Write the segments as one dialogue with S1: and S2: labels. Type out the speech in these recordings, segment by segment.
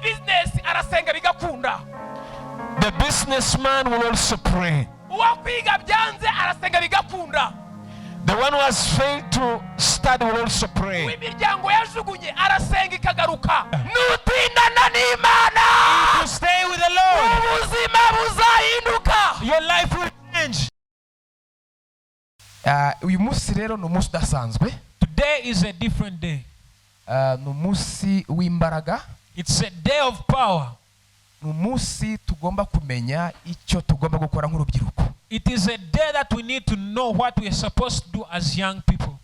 S1: business arasenga bigakunda.
S2: The businessman will also pray.
S1: Uwakwiga byanze arasenga bigakunda.
S2: The one who has failed to study will also pray.
S1: Uw'imiryango yajugunye arasenga ikagaruka. Nutindana n'Imana,
S2: If you stay with the Lord,
S1: ubuzima buzahinduka.
S2: your life will change.
S1: Uyu munsi rero ni umunsi udasanzwe.
S2: Today is a different day.
S1: Ni umunsi w'imbaraga.
S2: It's a day of power.
S1: Ni umunsi tugomba kumenya icyo tugomba gukora nk'urubyiruko.
S2: It is a day that we need to know what we are supposed to do as young people.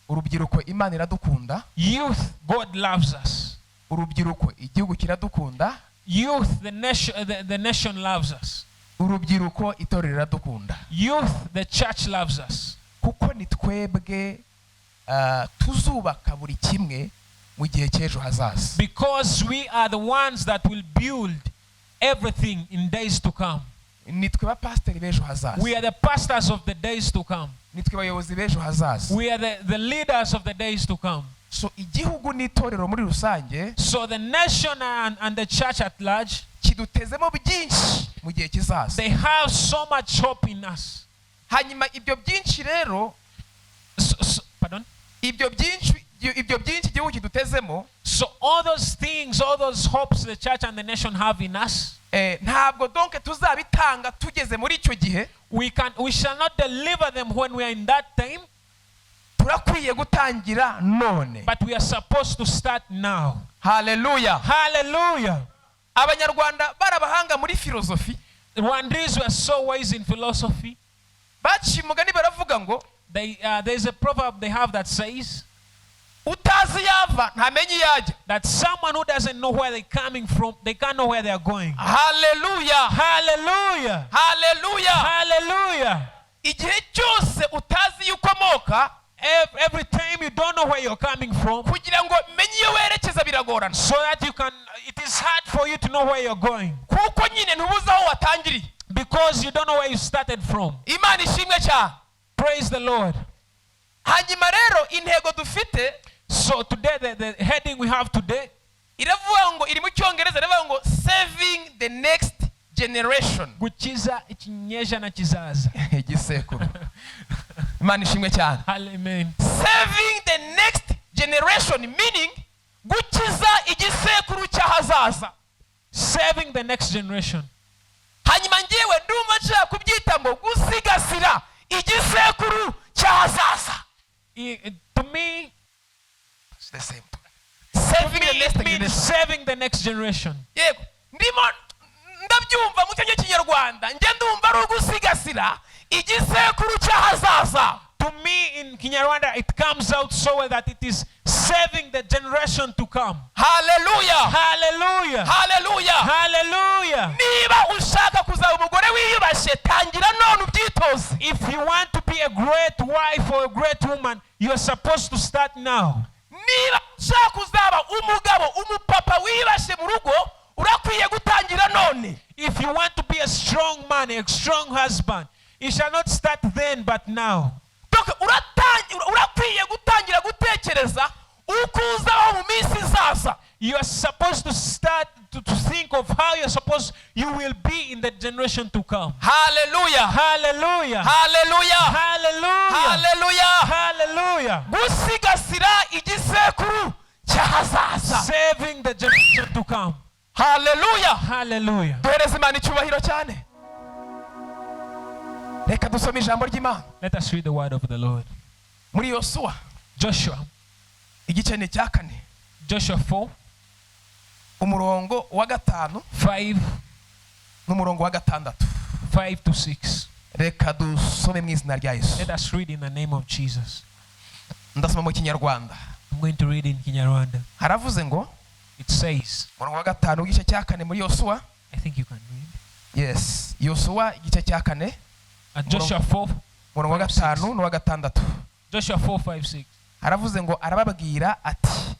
S1: Urubyiruko Imana iradukunda.
S2: Youth, God loves us.
S1: Urubyiruko igihugu kiradukunda.
S2: Youth, the nation loves us.
S1: Urubyiruko itorero iradukunda.
S2: Youth, the church loves us.
S1: Kuko ni twebwe tuzubaka buri kimwe mu gihe cy'ejo hazaza.
S2: Because we are the ones that will build everything in days to come.
S1: Nitwe bapasiteri b'ejo hazaza.
S2: We are the pastors of the days to come.
S1: Nitwe bayobozi b'ejo hazaza.
S2: We are the leaders of the days to come.
S1: So igihugu n'itorero muri rusange,
S2: So the nation and the church at large,
S1: kidutezemo byinshi mu gihe kizaza.
S2: they have so much hope in us.
S1: Hanyuma ibyo byinshi rero,
S2: Pardon?
S1: ibyo byinshi igihugu kidutezemo,
S2: So all those things, all those hopes the church and the nation have in us,
S1: ntabwo donc tuzabitanga tugeze muri icyo gihe.
S2: we shall not deliver them when we are in that time,
S1: Turakwiye gutangira none.
S2: but we are supposed to start now.
S1: Hallelujah.
S2: Hallelujah.
S1: Abanyarwanda barabahanga muri filosofi.
S2: The Rwandese were so wise in philosophy.
S1: Baciye umugani baravuga ngo
S2: There's a proverb they have that says
S1: utazi yava ntamenye yajya.
S2: that someone who doesn't know where they're coming from, they can't know where they are going.
S1: Hallelujah.
S2: Hallelujah.
S1: Hallelujah.
S2: Hallelujah.
S1: Igihe cyose utazi yuko amoka,
S2: Every time you don't know where you're coming from,
S1: kugira ngo menye iyo werekeza biragorana.
S2: so that it is hard for you to know where you're going.
S1: Kuko nyine ntubuze aho watangiriye.
S2: Because you don't know where you started from.
S1: Imana ishimwe cyane.
S2: Praise the Lord.
S1: Hanyuma rero intego dufite,
S2: So today, the heading we have today,
S1: iravuga ngo iri mu Cyongereza iravuga ngo saving the next generation.
S2: gukiza ikinyejana kizaza.
S1: Igisekuru. Imana ishimwe cyane.
S2: Amen.
S1: Saving the next generation, meaning gukiza igisekuru cy'ahazaza.
S2: Saving the next generation.
S1: Hanyuma ngewe ndumva nshaka kubyita ngo gusigasira igisekuru cy'ahazaza.
S2: To me,
S1: it's the same. Saving the next
S2: it means
S1: generation.
S2: saving the next generation.
S1: Yego, ndimo ndabyumva mu Kinyarwanda, nge ndumva ari ugusigasira igisekuru cy'ahazaza.
S2: To me, in Kinyarwanda, it comes out so well that it is saving the generation to come.
S1: Hallelujah.
S2: Hallelujah.
S1: Hallelujah.
S2: Hallelujah.
S1: Niba ushaka kuzaba umugore wiyubashye, tangira none ubyitoze.
S2: If you want to be a great wife or a great woman, you're supposed to start now.
S1: Niba ushaka kuzaba umugabo, umupapa wiyubashye mu rugo, urakwiye gutangira none.
S2: If you want to be a strong man, a strong husband, you shall not start then but now.
S1: Urakwiye gutangira gutekereza uko uzabaho mu minsi izaza.
S2: You are supposed to start to think of how you will be in the generation to come.
S1: Hallelujah.
S2: Hallelujah.
S1: Hallelujah.
S2: Hallelujah.
S1: Hallelujah.
S2: Hallelujah.
S1: Gusigasira igisekuru cy'ahazaza.
S2: Saving the generation to come.
S1: Hallelujah.
S2: Hallelujah.
S1: Duhereze Imana icyubahiro cyane. Reka dusome ijambo ry'Imana.
S2: Let us read the word of the Lord.
S1: Muri Yosuwa,
S2: Joshua.
S1: igice ni cya 4.
S2: Joshua 4.
S1: Umurongo wa 5
S2: 5.
S1: n'umurongo wa 6.
S2: 5 to 6.
S1: Reka dusome mu izina rya Yesu.
S2: Let us read in the name of Jesus.
S1: Ndasoma mu Kinyarwanda.
S2: I'm going to read in Kinyarwanda.
S1: Haravuze ngo,
S2: It says,
S1: umurongo wa 5 w'igice cya 4 muri Yosuwa.
S2: I think you can read.
S1: Yes, Yosuwa igice cya 4.
S2: Joshua 4.
S1: Umurongo wa 5 n'uwa 6.
S2: Joshua 4, 5, 6.
S1: Haravuze ngo arababwira ati,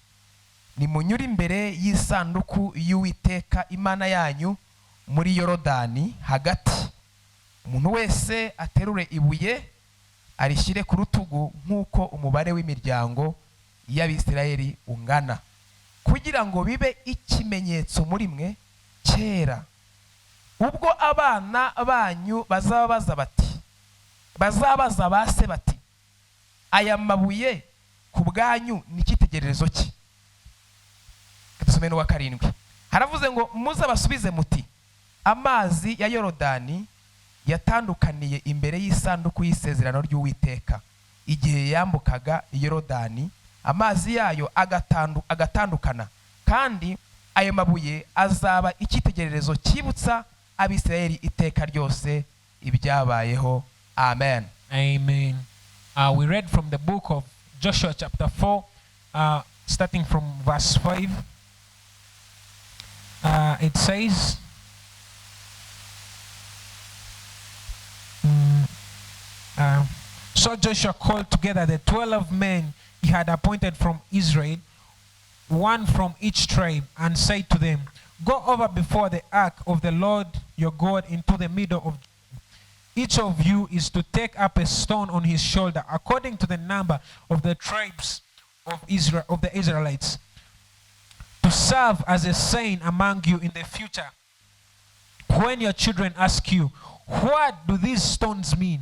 S1: nimunyure imbere y'isanduku y'Uwiteka Imana yanyu muri Yorodani hagati. Umuntu wese aterure ibuye arishyire ku rutugu nk'uko umubare w'imiryango y'Abisirayeli ungana. kugira ngo bibe ikimenyetso muri mwe kera ubwo abana banyu bazabaza base bati aya mabuye ku bwanyu ni icyitegererezo ki. Dusome n'uwa 7. Haravuze ngo muze basubize muti amazi ya Yorodani yatandukaniye imbere y'isanduku y'isezerano ry'Uwiteka igihe yambukaga Yorodani, amazi yayo agatandukana, kandi ayo mabuye azaba icyitegererezo cyibutsa Abisirayeli iteka ryose ibyabayeho. Amen.
S2: Amen. We read from the book of Joshua chapter 4, starting from verse 5. It says, so Joshua called together the 12 men he had appointed from Israel, one from each tribe, and said to them, go over before the ark of the Lord your God into the middle of each of you is to take up a stone on his shoulder, according to the number of the tribes of Israel, of the Israelites, to serve as a sign among you in the future. When your children ask you, what do these stones mean?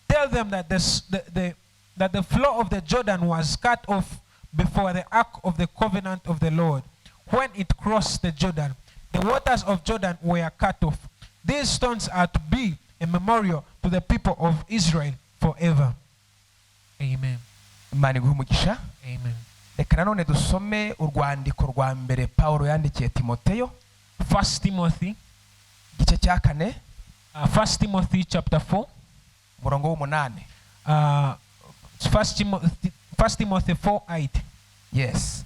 S2: Tell them that the flow of the Jordan was cut off before the ark of the covenant of the Lord. When it crossed the Jordan, the waters of Jordan were cut off. These stones are to be a memorial to the people of Israel forever. Amen.
S1: Amen. Reka nanone dusome urwandiko rwa mbere Paulo yandikiye Timoteyo.
S2: 1 Timothy
S1: igice cya 4.
S2: 1 Timothy chapter 4.
S1: Murongo w'8.
S2: 1 Timothy 4:8.
S1: Yes.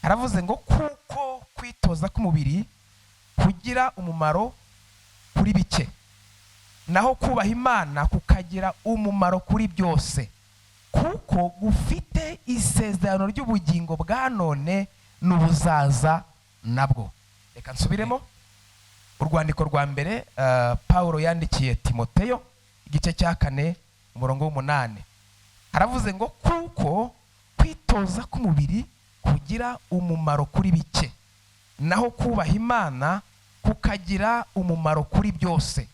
S1: Haravuze ngo kuko kwitoza k'umubiri kugira umumaro kuri bike, naho kubaha Imana kukagira umumaro kuri byose, kuko gufite isezerano ry'ubugingo bwa none n'ubuzaza nabwo. Reka nsubiremo urwandiko rwa mbere Paulo yandikiye Timoteyo igice cya 4 umurongo w'8. Haravuze ngo kuko kwitoza k'umubiri kugira umumaro kuri bike, naho kubaha Imana kukagira umumaro kuri byose,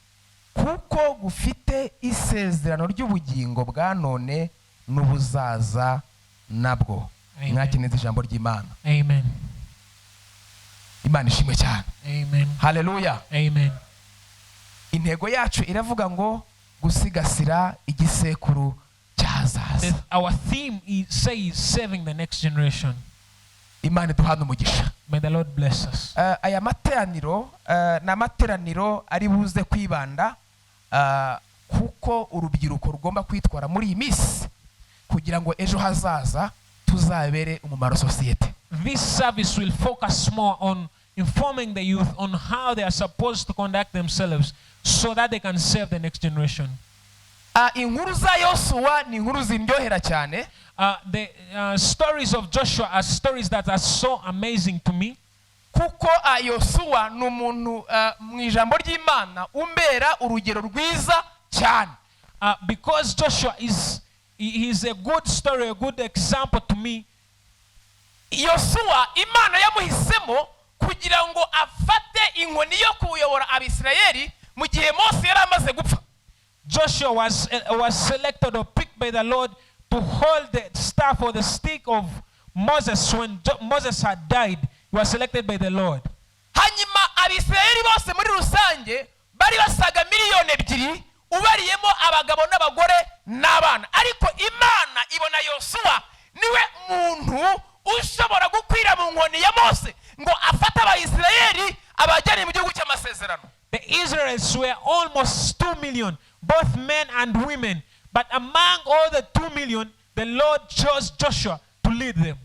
S1: kuko gufite isezerano ry'ubugingo bwa none n'ubuzaza nabwo. Mwakineze ijambo ry'Imana.
S2: Amen.
S1: Imana ishimwe cyane.
S2: Amen.
S1: Hallelujah.
S2: Amen.
S1: Intego yacu iravuga ngo gusigasira igisekuru cy'ahazaza.
S2: Our theme says saving the next generation.
S1: Imana duhana umugisha.
S2: May the Lord bless us.
S1: Aya materaniro na materaniro ari buze kwibanda kuko urubyiruko rugomba kwitwara muri iyi minsi kugira ngo ejo hazaza tuzabere umumaro society.
S2: This service will focus more on informing the youth on how they are supposed to conduct themselves so that they can save the next generation.
S1: Inkuru za Yosuwa ni inkuru zindyohera cyane.
S2: The stories of Joshua are stories that are so amazing to me.
S1: Kuko Yosuwa n'umuntu mu ijambo ry'Imana umbera urugero rwiza cyane.
S2: Because Joshua is a good story, a good example to me.
S1: Yosuwa Imana yamuhisemo kugira ngo afate inkoni yo kuyobora Abisirayeli mu gihe Mose yari amaze gupfa.
S2: Joshua was selected or picked by the Lord to hold the staff or the stick of Moses when Moses had died. He was selected by the Lord.
S1: Hanyuma Abisirayeli bose muri rusange bari basaga miliyoni 2 ubariyemo abagabo n'abagore n'abana, ariko Imana ibona Yosuwa niwe muntu ushobora gukwira mu nkoni ya Mose ngo afata Abisirayeli abajyane mu gihugu cy'amasezerano.
S2: The Israelites were almost 2 million, both men and women. But among all the 2 million, the Lord chose Joshua to lead them.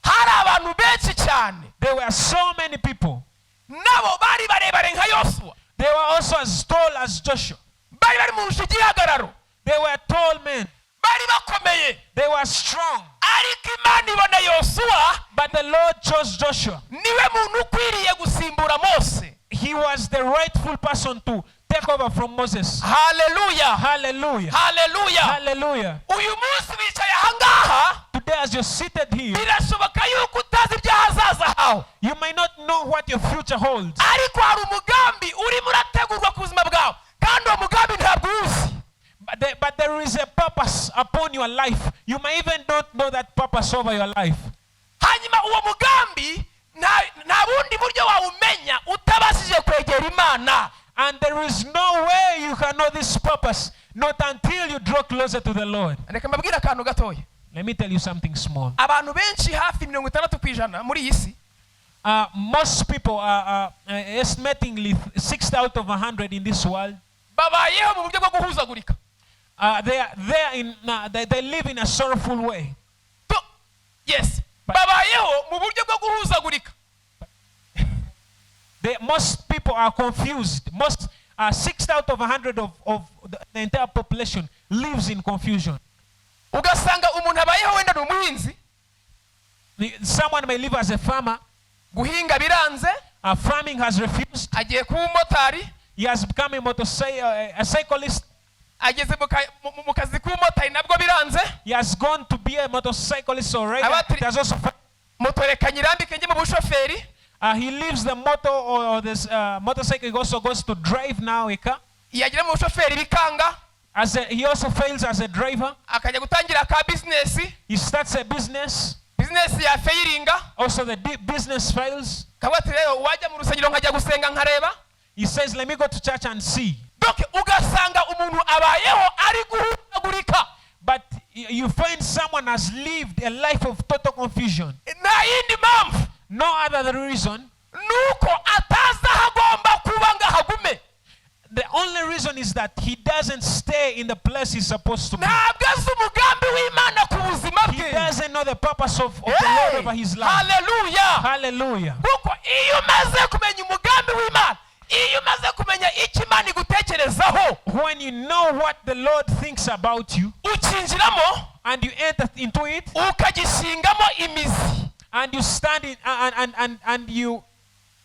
S1: Hari abantu benshi cyane.
S2: There were so many people.
S1: Nabo bari barebare nka Yosuwa.
S2: They were also as tall as Joshua.
S1: Bari bari mu rushigihagararo.
S2: They were tall men.
S1: Bari bakomeye.
S2: They were strong.
S1: Ariko Imana ibona Yosuwa,
S2: but the Lord chose Joshua.
S1: Niwe muntu ukwiriye gusimbura Mose.
S2: He was the rightful person to take over from Moses.
S1: Hallelujah.
S2: Hallelujah.
S1: Hallelujah.
S2: Hallelujah.
S1: Uyu munsi bicaye ahangaha.
S2: Today as you're seated here,
S1: birashoboka yuko utazi ibyahazaza hawe. bwawe.
S2: You might not know what your future holds.
S1: Ariko hari umugambi urimo urategurwa ku buzima bwawe. Kandi uwo mugambi ntabwo uwuzi.
S2: But there is a purpose upon your life. You might even don't know that purpose over your life.
S1: Hanyuma uwo mugambi nta bundi buryo wawumenya utabashije kwegera Imana.
S2: And there is no way you can know this purpose not until you draw closer to the Lord.
S1: Reka mbabwire akantu gatoya.
S2: Let me tell you something small.
S1: Abantu benshi hafi 60% muri iyi si,
S2: most people are estimatingly 6 out of 100 in this world.
S1: babayeho mu buryo bwo guhuzagurika.
S2: They live in a sorrowful way.
S1: Yes. Babayeho mu buryo bwo guhuzagurika.
S2: Most people are confused. 6 out of 100 of the entire population lives in confusion.
S1: Ugasanga umuntu abayeho wenda ni umuhinzi.
S2: Someone may live as a farmer.
S1: Guhinga biranze.
S2: Farming has refused.
S1: Agiye kuba umumotari.
S2: He has become a cyclist.
S1: Ageze mu kazi k'umumotari nabwo biranze.
S2: He has gone to be a motorcyclist already. It has also
S1: moto reka nyirambike njye mu bushoferi.
S2: He leaves the motor or this motorcycle. He also goes to drive now a car.
S1: Yagira mu bushoferi bikanga.
S2: He also fails as a driver.
S1: Akajya gutangira ka business.
S2: He starts a business.
S1: Business ya failinga.
S2: Also the business fails.
S1: Kabati rero wajya mu rusengero nkajya gusenga nkareba.
S2: He says, let me go to church and see.
S1: Donc ugasanga umuntu abayeho ari guhuzagurika.
S2: But you find someone has lived a life of total confusion.
S1: Na yindi mpamvu.
S2: No other reason.
S1: Nuko ataza hagomba kuba ngahagume.
S2: The only reason is that he doesn't stay in the place he's supposed to be. He doesn't know the purpose of the Lord over his life.
S1: Hallelujah.
S2: Hallelujah. When you know what the Lord thinks about you, and you enter into it, and you stand in and you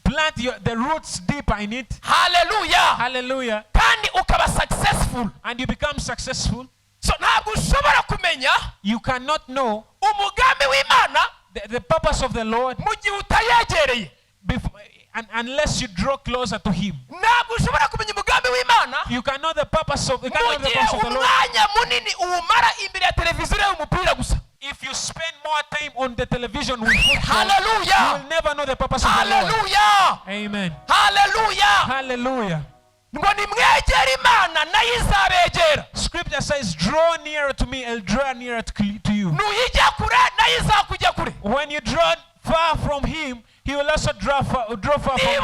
S2: plant the roots deeper in it.
S1: Hallelujah.
S2: Hallelujah.
S1: Kandi ukaba successful.
S2: And you become successful.
S1: So ntabwo ushobora kumenya
S2: you cannot know
S1: umugambi w'Imana
S2: the purpose of the Lord
S1: mu gihe utayegereye.
S2: Unless you draw closer to him.
S1: Ntabwo ushobora kumenya umugambi w'Imana
S2: you can know the purpose of the Lord.
S1: Umwanya munini umara imbere ya televiziyo y'umupira gusa.
S2: If you spend more time on the television with football,
S1: hallelujah,
S2: you will never know the purpose of the Lord.
S1: Hallelujah.
S2: Amen.
S1: Hallelujah.
S2: Hallelujah. Scripture says, draw nearer to me, I'll draw nearer to you. When you draw far from him, he will also draw far from you.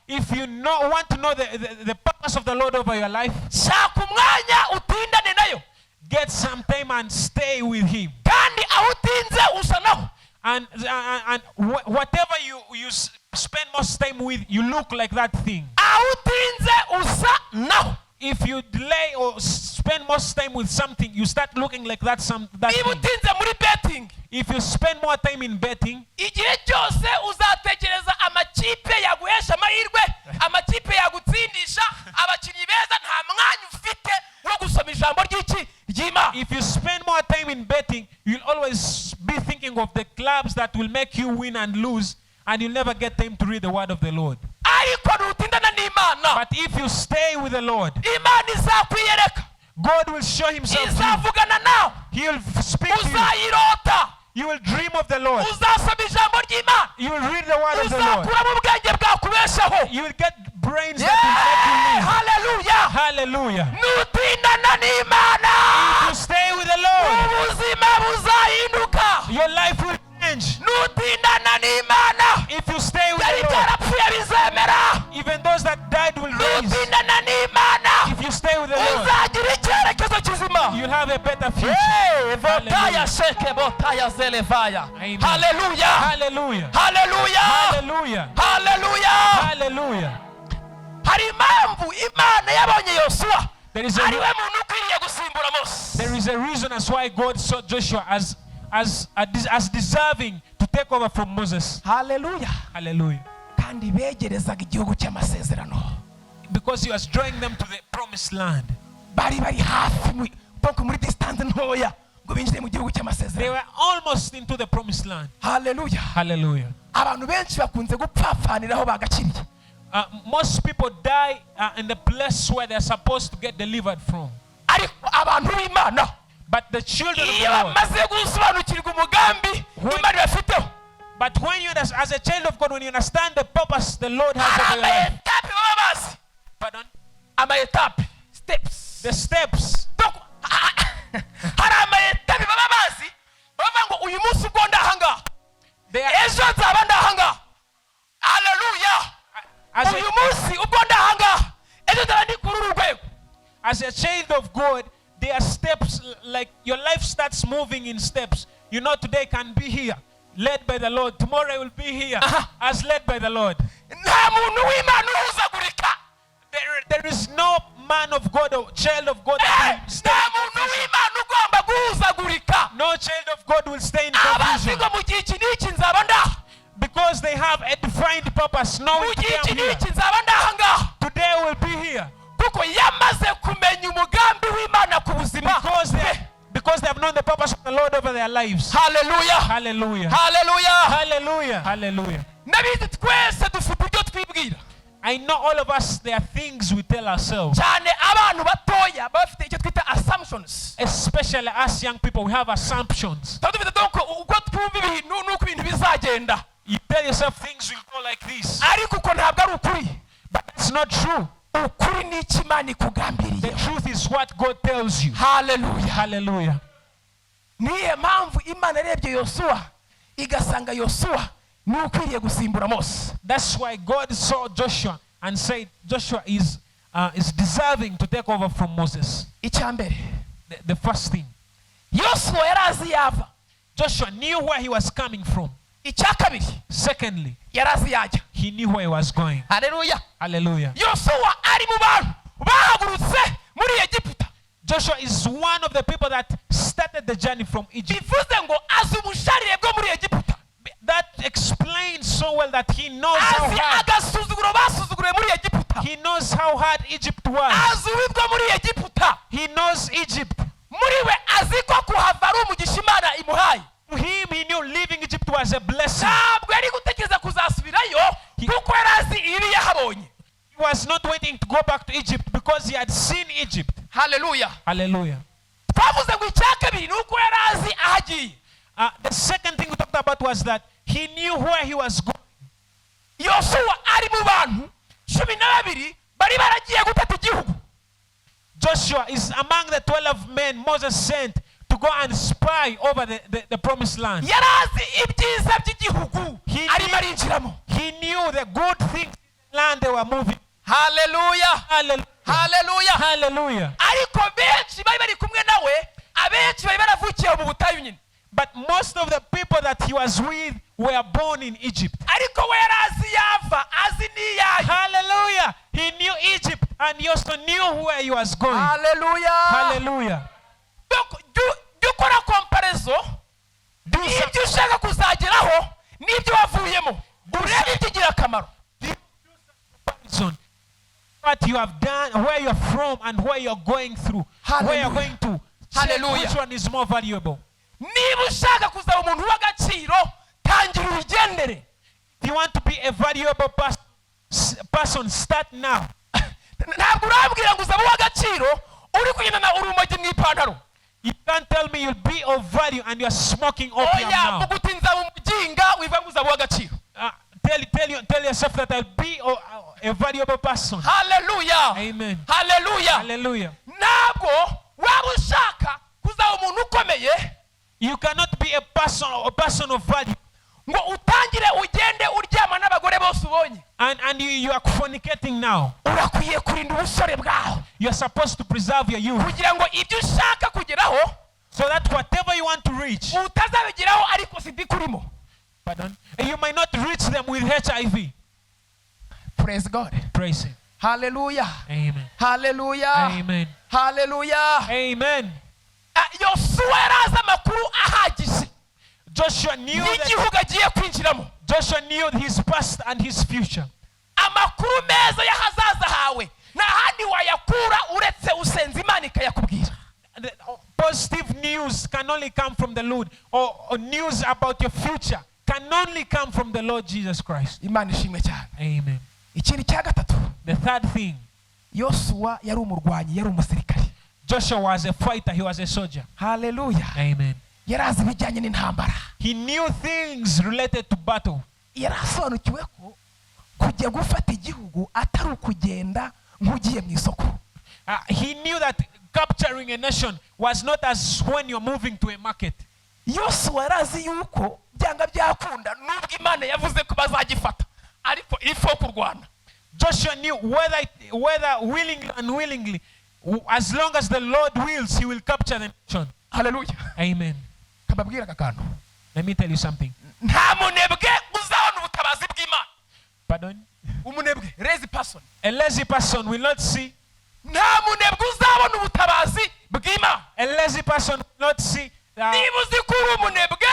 S2: If you want to know the purpose of the Lord over your life, get some time and stay with him. And whatever you spend most time with, you look like that thing. If you delay or spend most time with something, you start looking like that thing. If you spend more time in betting, if you spend more time in betting, you'll always be thinking of the clubs that will make you win and lose, and you'll never get time to read the word of the Lord. But if you stay with the Lord, God will show himself to you. He will speak to you. You will dream of the Lord. You will read the word of the Lord. You will get brains that will make you live. Hallelujah. Hallelujah. If you stay with the Lord, your life will change. If you stay with the Lord, even those that died will raise. If you stay with the Lord, you'll have a better future. Hallelujah. Amen.
S1: Hallelujah.
S2: Hallelujah.
S1: Hallelujah.
S2: Hallelujah.
S1: Hallelujah.
S2: Hallelujah. There is a reason as why God saw Joshua as deserving to take over from Moses.
S1: Hallelujah.
S2: Hallelujah. Because he was drawing them to the promised land.
S1: ngo binjire mu gihugu
S2: They
S1: cy'amasezerano.
S2: were almost into the promised land.
S1: Haleluya.
S2: Hallelujah.
S1: Abantu benshi bakunze gupfapfanira aho bagakiriye.
S2: Most people die in the place where they're supposed to get delivered from.
S1: Ariko abantu b'Imana
S2: But the children of the
S1: iyo
S2: Lord,
S1: bamaze gusobanukirwa umugambi Imana ibafiteho,
S2: but when you, as a child of God, when you understand the purpose the Lord has
S1: hari
S2: over your life,
S1: amaetape baba bazi.
S2: pardon,
S1: Amaetape, steps.
S2: the steps,
S1: Hari amaetape baba bazi bavuga ngo uyu munsi ubwo ndahangaha,
S2: they are,
S1: ejo nzaba ndahangaha. Haleluya.
S2: as
S1: Uyu
S2: a,
S1: munsi ubwo ndahangaha, ejo nzaba ndi kuri uru rwego.
S2: as a child of God, there are steps, like your life starts moving in steps. You know, today can be here, led by the Lord. Tomorrow will be here, as led by the Lord.
S1: Nta muntu w'Imana uhuzagurika.
S2: There is no man of God or child of God that will stay
S1: Nta
S2: in
S1: muntu
S2: confusion.
S1: w'Imana ugomba guhuzagurika.
S2: No child of God will stay in
S1: Abazi
S2: confusion,
S1: ngo mu gihe iki n'iki nzaba ndaha,
S2: because they have a defined purpose.
S1: mu
S2: Knowing
S1: gihe iki
S2: today,
S1: n'iki nzaba ndahangaha,
S2: today will be here,
S1: kuko yamaze kumenya umugambi w'Imana ku buzima.
S2: because they have known the purpose of the Lord over their lives.
S1: Haleluya.
S2: Hallelujah.
S1: Haleluya.
S2: Hallelujah. Hallelujah.
S1: Nabizi twese dufite ibyo twibwira.
S2: I know all of us, there are things we tell ourselves,
S1: Cyane abantu batoya bafite icyo twita assumptions.
S2: especially us young people. We have assumptions.
S1: Tuba dufite donc uko twumva ibintu n'uko ibintu bizagenda.
S2: You tell yourself things will go like this,
S1: Ariko uko ntabwo ari ukuri.
S2: but it's not true.
S1: Ukuri ni iki Imana
S2: The
S1: ikugambiriye.
S2: truth is what God tells you.
S1: Haleluya.
S2: Hallelujah.
S1: Niyo mpamvu Imana yarebye Yosuwa igasanga Yosuwa ni ukwiriye gusimbura Mose.
S2: That's why God saw Joshua and said Joshua is deserving to take over from Moses.
S1: Icyambere,
S2: The first thing,
S1: Yosuwa yari azi yava.
S2: Joshua knew where he was coming from.
S1: Icya kabiri,
S2: Secondly,
S1: yari azi yajya.
S2: he knew where he was going.
S1: Haleluya.
S2: Hallelujah.
S1: Yosuwa ari mu bantu bahagurutse muri Egiputa.
S2: Joshua is one of the people that started the journey from Egypt.
S1: Bivuze ngo azi ubusharire bwo muri Egiputa.
S2: That explains so well that he knows how
S1: Azi
S2: hard,
S1: agasuzuguro basuzuguriye muri Egiputa.
S2: he knows how hard Egypt was.
S1: Azi ububi bwo muri Egiputa.
S2: He knows Egypt.
S1: Muri we azi ko kuhava ari umugisha Imana imuhaye.
S2: To him, he knew leaving Egypt was a blessing.
S1: Ntabwo yari gutekereza kuzasubirayo kuko yari azi ibi yahabonye.
S2: He was not waiting to go back to Egypt because he had seen Egypt.
S1: Haleluya.
S2: Hallelujah.
S1: Twavuze ngo icya kabiri ni uko yari azi ahagiye.
S2: The second thing we talked about was that he knew where he was going.
S1: Yosuwa ari mu bantu 12 bari baragiye gutata igihugu.
S2: Joshua is among the 12 men Moses sent to go and spy over the promised land.
S1: Yari azi ibyiza by'igihugu arimo arinjiramo.
S2: He knew the good things in the land they were moving.
S1: Haleluya.
S2: Hallelujah.
S1: Haleluya.
S2: Hallelujah.
S1: Ariko benshi bari bari kumwe nawe, abenshi bari baravukiye mu butayu nyine.
S2: But most of the people that he was with were born in Egypt.
S1: Ariko we yari azi yava, azi n'iyayo.
S2: Hallelujah. He knew Egypt and he also knew where he was going.
S1: Haleluya.
S2: Hallelujah.
S1: Dukora comparaison n'ibyo ushaka kuzageraho n'ibyo wavuyemo. Urebe ikigira akamaro.
S2: What you have done, where you're from, and where you're going through, where you're going to.
S1: Hallelujah.
S2: Which one is more valuable?
S1: Niba ushaka kuzaba umuntu w'agaciro, tangira ubigendere.
S2: If you want to be a valuable person, start now.
S1: Ntabwo urambwira ngo uzaba uw'agaciro uri kugendana urumogi mu ipantaro.
S2: You can't tell me you'll be of value and you're smoking opium
S1: Oya,
S2: now.
S1: muguti nzaba umuginga wivuga ngo uzaba uw'agaciro.
S2: Tell yourself that I'll be a valuable person.
S1: Hallelujah.
S2: Amen.
S1: Hallelujah.
S2: Hallelujah.
S1: Ntabwo waba ushaka kuzaba umuntu ukomeye.
S2: You cannot be a person of value.
S1: Ngo utangire ugende uryama n'abagore bose ubonye.
S2: And you are fornicating now.
S1: Urakwiye kurinda ubusore bwawe.
S2: You're supposed to preserve your youth.
S1: Kugira ngo ibyo ushaka kugeraho,
S2: so that whatever you want to reach,
S1: utazabigeraho ariko sidi kurimo.
S2: Pardon? You might not reach them with HIV.
S1: Praise God.
S2: Praise him.
S1: Hallelujah.
S2: Amen.
S1: Hallelujah.
S2: Amen.
S1: Hallelujah.
S2: Amen.
S1: Yosuwa yari azi amakuru ahagije.
S2: Joshua knew
S1: y'igihugu agiye kwinjiramo.
S2: Joshua knew his past and his future.
S1: Amakuru meza y'ahazaza hawe nta handi wayakura uretse usenza Imana ikayakubwira.
S2: positive news can only come from the Lord, or news about your future can only come from the Lord Jesus Christ.
S1: Imana ishimwe cyane.
S2: Amen.
S1: Ikindi cya gatatu,
S2: The third thing,
S1: Yosuwa yari umurwanyi, yari umusirikare.
S2: Joshua was a fighter, he was a soldier.
S1: Hallelujah.
S2: Amen.
S1: Yari azi ibijyanye n'intambara.
S2: He knew things related to battle.
S1: Yari asobanukiwe ko kujya gufata igihugu atari ukugenda nk'ugiye mu isoko.
S2: He knew that capturing a nation was not as when you're moving to a market.
S1: Yosuwa yari azi yuko byanga byakunda nubwo Imana yavuze ko bazagifata, ariko ifo kurwana.
S2: Joshua knew whether willingly or unwillingly, as long as the Lord wills, he will capture the nation.
S1: Hallelujah.
S2: Amen.
S1: Kababwira akantu.
S2: Let me tell you something.
S1: Nta munebwe uzabona ubutabazi bw'Imana.
S2: Pardon?
S1: Umunebwe, lazy person.
S2: A lazy person will not see.
S1: Nta munebwe uzabona ubutabazi bw'Imana.
S2: A lazy person will not see.
S1: Niba uzi ko uri umunebwe,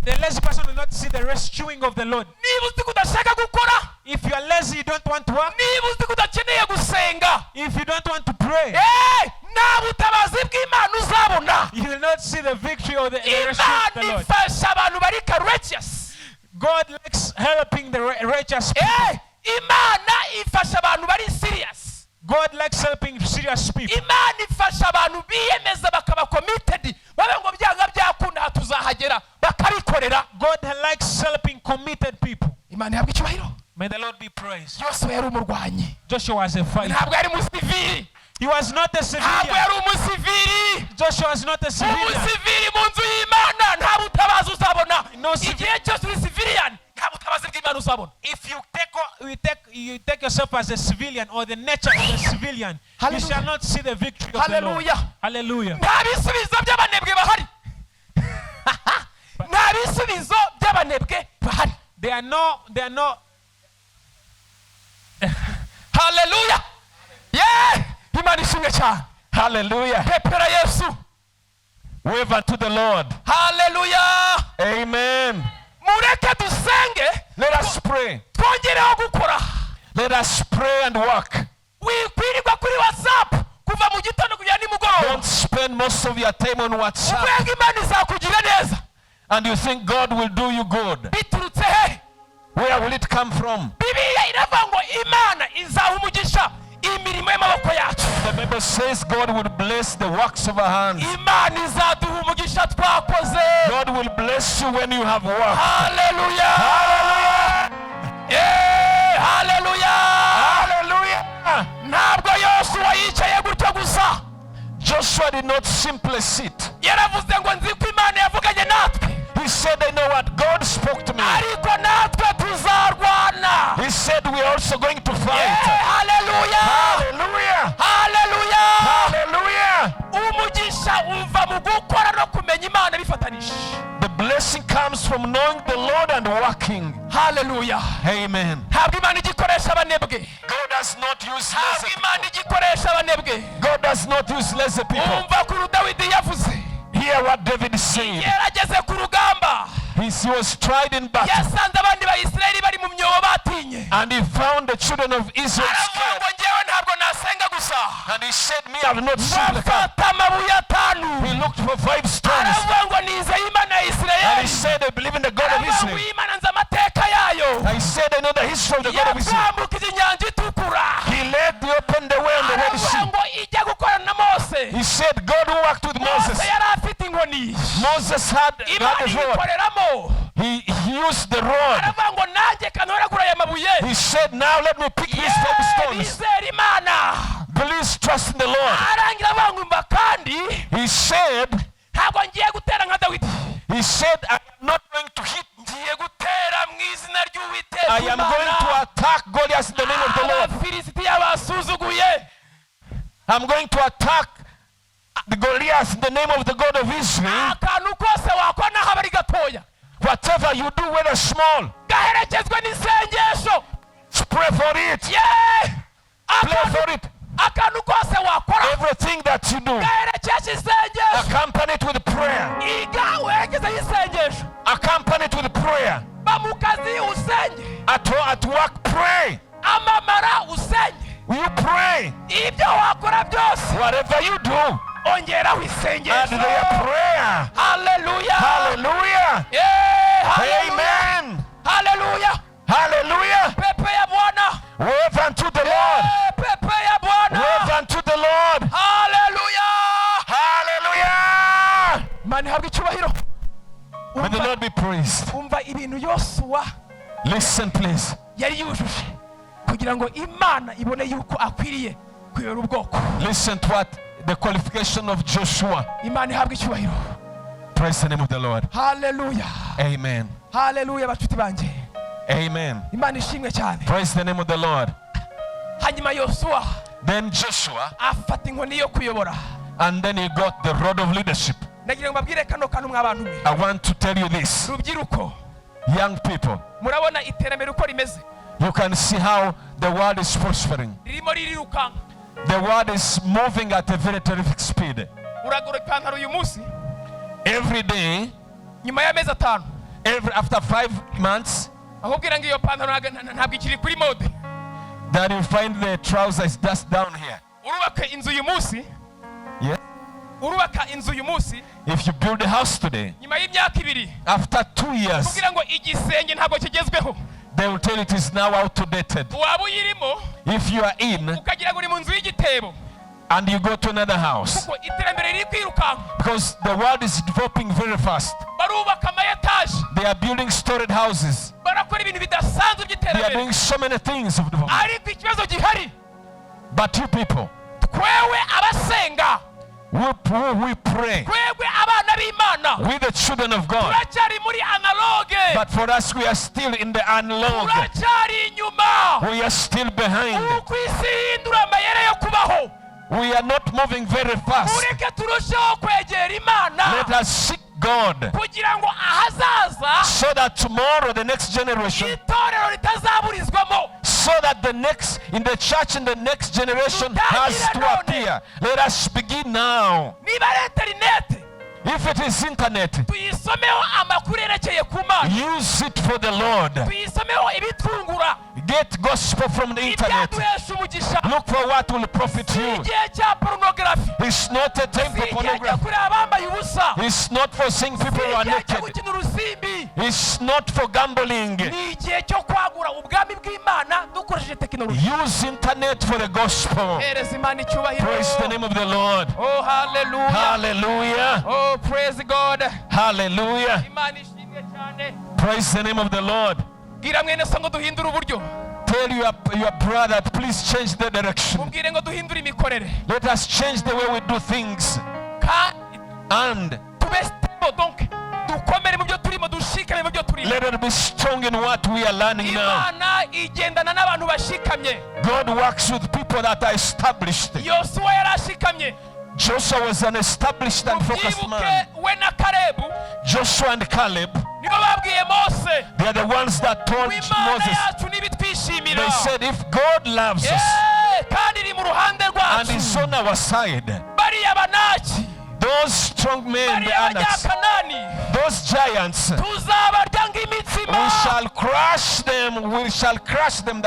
S2: The lazy person will not see the rescuing of the Lord.
S1: niba uzi ko udashaka gukora,
S2: If you are lazy, you don't want to work.
S1: niba uzi ko udakeneye gusenga,
S2: If you don't want to pray,
S1: nta butabazi bw'Imana uzabona.
S2: you will not see the victory or the rescue of the
S1: Imana
S2: Lord.
S1: ifasha abantu bari courageous.
S2: God likes helping the righteous people.
S1: Imana ifasha abantu bari serious.
S2: God likes helping serious people.
S1: Imana ifasha abantu biyemeza bakaba committed, babe ngo byanga byakunda tuzahagera bakabikorera.
S2: God likes helping committed people.
S1: Imana ihabwe icyubahiro.
S2: May the Lord be praised.
S1: Yosuwa yari umurwanyi,
S2: Joshua was a fighter.
S1: ntabwo yari umusivili.
S2: He was not a
S1: Ntabwo
S2: civilian.
S1: yari umusivili.
S2: Joshua was not a civilian.
S1: Umusivili mu nzu y'Imana nta butabazi uzabona.
S2: No civil-
S1: Igihe cyose uri civilian nta butabazi bw'Imana uzabona.
S2: If you take yourself as a civilian or the nature of a civilian,
S1: Hallelujah.
S2: you shall not see the victory of the Lord.
S1: Hallelujah.
S2: Hallelujah.
S1: Nta bisubizo by'abanebwe bahari. Nta bisubizo by'abanebwe bahari.
S2: There are no.
S1: Hallelujah. Yeah. Imana ishimwe cyane.
S3: Hallelujah.
S1: Pepera Yesu.
S3: Wave unto the Lord.
S1: Hallelujah.
S3: Amen.
S1: Mureke dusenge.
S3: Let us pray.
S1: Twongereho gukora.
S3: Let us pray and work.
S1: Wikwirirwa kuri WhatsApp kuva mu gitondo kugera nimugoroba.
S3: Don't spend most of your time on WhatsApp
S1: Uvuga Imana izakugira neza.
S3: and you think God will do you good.
S1: Biturutse he?
S3: Where will it come from?
S1: Bibiliya iravuga ngo Imana izaha umugisha imirimo y'amaboko yacu.
S3: The Bible says God will bless the works of our hands.
S1: Imana izaduha umugisha twakoze.
S3: God will bless you when you have worked.
S1: Hallelujah. Hallelujah. Hallelujah.
S3: Hallelujah.
S1: Ntabwo Yosuwa yicaye gutyo gusa.
S3: Joshua did not simply sit.
S1: Yaravuze ngo nzi ko Imana yavuganye natwe.
S3: He said, I know what God spoke to me.
S1: Ariko natwe tuzarwana.
S3: He said, we are also going to fight.
S1: Hallelujah.
S3: Hallelujah.
S1: Hallelujah.
S3: Hallelujah.
S1: Umugisha uva mu gukora no kumenya Imana bifatanije.
S3: The blessing comes from knowing the Lord and working.
S1: Hallelujah.
S3: Amen.
S1: Ntabwo Imana igikoresha abanebwe.
S3: God does not use
S1: Ntabwo
S3: lazy
S1: Imana
S3: people.
S1: igikoresha abanebwe.
S3: God does not use lazy people.
S1: Umva kuri Dawidi yavuze.
S3: Hear what David said.
S1: Yarageze ku rugamba.
S3: He was tried in battle.
S1: Yasanze abandi Bayisiraheli bari mu myobo batinye.
S3: And he found the children of Israel
S1: Aravuga
S3: scared.
S1: ngo njyewe ntabwo nasenga gusa.
S3: And he said, me, I have not simply come.
S1: Bafata amabuye atanu.
S3: He looked for 5 stones.
S1: Aravuga ngo nizeye Imana ya
S3: And he
S1: Isirayeli.
S3: said, I believe in the God of
S1: Aravuga ngo
S3: Israel.
S1: Imana nzi amateka yayo.
S3: I said, I know the history of the God of Israel.
S1: Yatwambukije inyanja itukura.
S3: He led the open the way on the Red
S1: Aravuga
S3: Sea.
S1: ngo ijya gukorana na Mose.
S3: He said, God who worked with Moses.
S1: Mose yari afite inkoni.
S3: Moses had
S1: Imana
S3: the rod.
S1: iyikoreramo.
S3: He used the rod.
S1: Aravuga ngo nanjye kantoragura aya mabuye.
S3: He said, now let me pick these 5 stones.
S1: Nizere Imana.
S3: Please trust in the Lord.
S1: Arangira avuga ngo imba kandi
S3: He said,
S1: ntabwo ngiye gutera nka Dawidi.
S3: he said, I am not going to hit.
S1: Ngiye gutera mu izina ry'Uwiteka
S3: I am going to attack Goliath in the name of the Lord.
S1: Abafilisitiya basuzuguye.
S3: I'm going to attack the Goliath in the name of the God of Israel.
S1: Akantu kose wakora naho aba ari gatoya.
S3: Whatever you do, whether small,
S1: Gaherekezwe n'isengesho.
S3: pray for it. Pray for it.
S1: Akantu kose wakora.
S3: Everything that you do,
S1: Gaherekeje isengesho.
S3: accompany it with prayer.
S1: Iga werekezeho isengesho.
S3: Accompany it with prayer.
S1: Ba mu kazi usenge.
S3: At work, pray.
S1: Amamara usenge.
S3: You pray.
S1: Ibyo wakora byose.
S3: Whatever you do,
S1: ongeraho
S3: Add
S1: isengesho.
S3: their prayer.
S1: Hallelujah.
S3: Hallelujah.
S1: Yeah, hallelujah.
S3: Amen.
S1: Hallelujah.
S3: Hallelujah.
S1: Pepe ya Bwana.
S3: Wave unto the Lord.
S1: Yeah, pepe ya Bwana.
S3: Wave unto the Lord.
S1: Hallelujah.
S3: Hallelujah.
S1: Imana ihabwe icyubahiro.
S3: May the Lord be praised.
S1: Umva ibintu Yosuwa
S3: Listen, please.
S1: yari yujuje kugira ngo Imana ibone yuko akwiriye kuyobora ubwoko.
S3: Listen to what the qualification of Joshua.
S1: Imana ihabwe icyubahiro.
S3: Praise the name of the Lord.
S1: Hallelujah.
S3: Amen.
S1: Hallelujah bacuti banje.
S3: Amen.
S1: Imana ishimwe cyane.
S3: Praise the name of the Lord.
S1: Hanyuma Yosuwa
S3: Then Joshua,
S1: afata inkoni yo kuyobora.
S3: and then he got the rod of leadership.
S1: Ndagira ngo mbabwire kano kantu mw'abantu mwe.
S3: I want to tell you this,
S1: Rubyiruko,
S3: young people.
S1: murabona iterambere uko rimeze.
S3: You can see how the world is prospering.
S1: Ririmo ririrukanka.
S3: The world is moving at a very terrific speed.
S1: Uragura ipantaro uyu munsi,
S3: Every day,
S1: nyuma y'amezi 5,
S3: after 5 months,
S1: ahubwira ngo iyo pantaro ntabwo ikiri kuri mode.
S3: then you find the trousers just down here.
S1: Urubaka inzu uyu munsi,
S3: Yes.
S1: urubaka inzu uyu munsi,
S3: If you build a house today,
S1: nyuma y'imyaka 2,
S3: after 2 years,
S1: kugira ngo igisenge ntabwo kigezweho.
S3: they will tell you it is now outdated.
S1: Waba uyirimo
S3: If you are in
S1: ukagira ngo uri mu nzu y'igitebo,
S3: and you go to another house,
S1: kuko iterambere riri kwirukanka.
S3: because the world is developing very fast.
S1: Barubaka ama etaje,
S3: They are building storage houses.
S1: barakora ibintu bidasanzwe
S3: They are
S1: by'iterambere.
S3: doing so many things of development.
S1: Ariko ikibazo gihari,
S3: But you people,
S1: twewe abasenga,
S3: we pray.
S1: twebwe abana b'Imana,
S3: We the children of God.
S1: turacyari muri analogue,
S3: But for us, we are still in the analog.
S1: turacyari inyuma.
S3: We are still behind.
S1: Uko isi ihindura amayeri yo kubaho,
S3: We are not moving very fast.
S1: mureke turusheho kwegera Imana
S3: Let us seek God
S1: kugira ngo ahazaza
S3: so that tomorrow, the next generation,
S1: itorero ritazaburizwamo.
S3: so that in the church in the next generation has to appear. Let us begin now.
S1: Niba ari interineti,
S3: If it is internet,
S1: tuyisomeho amakuru yerekeye ku Mana,
S3: use it for the Lord.
S1: tuyisomeho ibitungura,
S3: Get gospel from the internet.
S1: ibyaduhesha umugisha.
S3: Look for what will profit
S1: Si
S3: you.
S1: igihe cya porunogarafi,
S3: It's not a time
S1: si
S3: for
S1: igihe cyo
S3: pornography.
S1: kureba abambaye ubusa,
S3: It's not for seeing
S1: si
S3: people who are
S1: igihe cyo
S3: naked.
S1: gukina urusimbi,
S3: It's not for gambling.
S1: ni igihe cyo kwagura ubwami bw'Imana dukoresheje tekinoloji.
S3: Use internet for the gospel.
S1: Hereza Imana icyubahiro.
S3: Praise the name of the Lord.
S1: Oh, hallelujah.
S3: Hallelujah.
S1: Oh, praise God.
S3: Hallelujah.
S1: Imana ishimwe cyane.
S3: Praise the name of the Lord.
S1: Bwira mwene so ngo duhindure uburyo.
S3: Tell your brother, please change the direction.
S1: Mubwire ngo duhindure imikorere.
S3: Let us change the way we do things.
S1: Kandi
S3: And
S1: tube stable, donc dukomere mu byo turimo, dushikame mu byo turimo.
S3: let us be strong in what we are learning now.
S1: Imana igendana n'abantu bashikamye.
S3: God works with people that are established.
S1: Yosuwa yari ashikamye.
S3: Joshua was an established and focused man.
S1: Mubyibuke we na Kalebu
S3: Joshua and Caleb,
S1: nibo babwiye Mose,
S3: they are the ones that told
S1: Imana
S3: Moses.
S1: yacu nibitwishimira.
S3: They said, if God loves us
S1: kandi iri mu ruhande
S3: and
S1: rwacu.
S3: is on our side,
S1: Bariya banaki,
S3: those strong men, the
S1: bariya
S3: Anaks,
S1: banyakanani,
S3: those giants,
S1: tuzabarya
S3: we
S1: nk'imitsima.
S3: shall crush them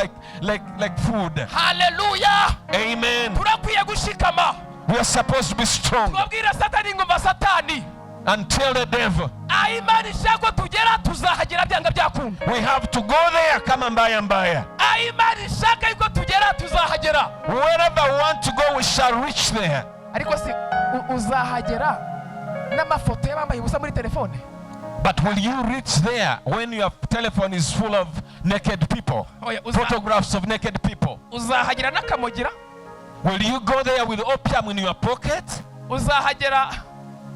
S3: like food.
S1: Hallelujah.
S3: Amen.
S1: Turakwiye gushikama.
S3: We are supposed to be strong
S1: Twabwira Satani ngo mva Satani,
S3: and tell the devil,
S1: aho Imana ishaka ko tugera tuzahagera byanga byakunda.
S3: we have to go there, kama mbaya mbaya.
S1: Aho Imana ishaka yuko tugera tuzahagera.
S3: Wherever we want to go, we shall reach there.
S1: Ariko si uzahagera n'amafoto y'abambaye ubusa muri telefone.
S3: But will you reach there when your telephone is full of naked people?
S1: Oya,
S3: Photographs of naked people.
S1: uzahagera n'akamogira.
S3: Will you go there with opium in your pocket?
S1: Uzahagera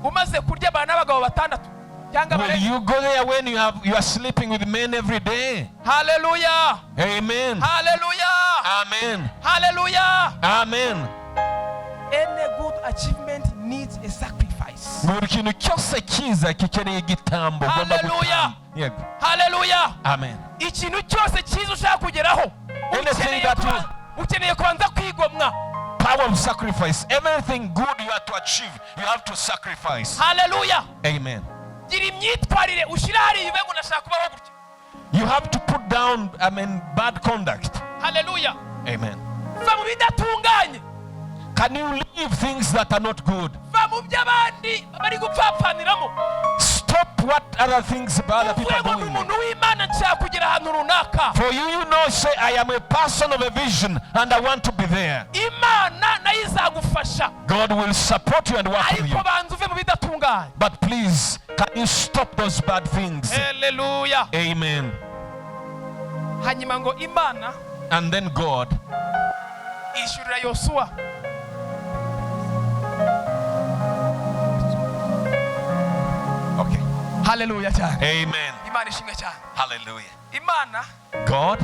S1: umaze kurya abana n'abagabo batandatu cyangwa
S3: Will
S1: bane.
S3: you go there when you are sleeping with men every day?
S1: Hallelujah.
S3: Amen.
S1: Hallelujah.
S3: Amen.
S1: Hallelujah.
S3: Amen.
S1: Any good achievement needs a sacrifice.
S3: Buri kintu cyose cyiza gikeneye igitambo. Ugomba
S1: Hallelujah.
S3: gutamba. Yego.
S1: Hallelujah.
S3: Amen.
S1: Ikintu cyose cyiza ushaka kugeraho,
S3: Anything that
S1: ukeneye kubanza kwigomwa.
S3: Power of sacrifice. Everything good you have to achieve, you have to sacrifice.
S1: Hallelujah.
S3: Amen.
S1: Gira imyitwarire ushyira hariya iwe ngo nashaka kubaho gutya.
S3: You have to put down, bad conduct.
S1: Hallelujah.
S3: Amen.
S1: Va mu bidatunganye.
S3: Can you leave things that are not good?
S1: va mu by'abandi bari gupfapfaniramo.
S3: Stop what other things other people
S1: uvuye
S3: are
S1: ngo ni
S3: doing.
S1: umuntu w'Imana nshaka kugera ahantu runaka.
S3: For you know, say, I am a person of a vision and I want to be there.
S1: Imana nayo izagufasha.
S3: God will support you and work with you.
S1: ariko banza uve mu bidatunganye.
S3: But please, can you stop those bad things?
S1: Hallelujah.
S3: Amen.
S1: hanyuma ngo Imana
S3: And then God
S1: ishyurira Yosuwa
S3: okay.
S1: Hallelujah cyane.
S3: Amen.
S1: Imana ishimwe cyane.
S3: Hallelujah.
S1: Imana
S3: God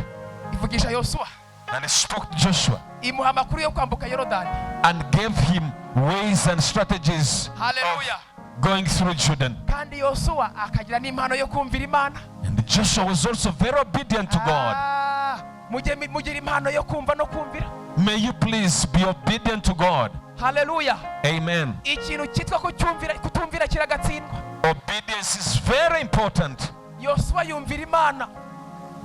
S1: ivugisha Yosuwa
S3: and he spoke to Joshua
S1: imuha amakuru yo kwambuka Yorodani.
S3: and gave him ways and strategies
S1: Hallelujah.
S3: going through Jordan.
S1: kandi Yosuwa akagira n'impano yo kumvira Imana.
S3: And Joshua was also very obedient to God.
S1: mugira impano yo kumva no kumvira.
S3: May you please be obedient to God.
S1: Hallelujah.
S3: Amen.
S1: ikintu cyitwa kutumvira kiragatsindwa.
S3: Obedience is very important.
S1: Yosuwa yumvira Imana.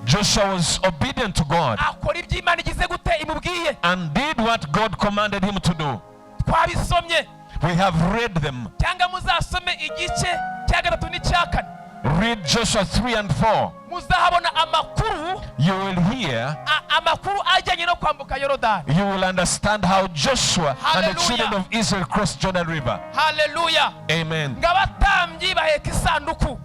S3: Joshua was obedient to God
S1: akora ibyo Imana igize gute imubwiye.
S3: and did what God commanded him to do.
S1: twabisomye
S3: We have read them.
S1: cyangwa muzasome igice cya 3 n'icya 4.
S3: Read Joshua 3 and 4.
S1: muzahabona amakuru
S3: You will hear,
S1: amakuru ajyanye no kwambuka Yorodani.
S3: you will understand how Joshua and the
S1: Hallelujah.
S3: children of Israel crossed Jordan River.
S1: Hallelujah.
S3: Amen.
S1: ng'abatambyi baheka isanduku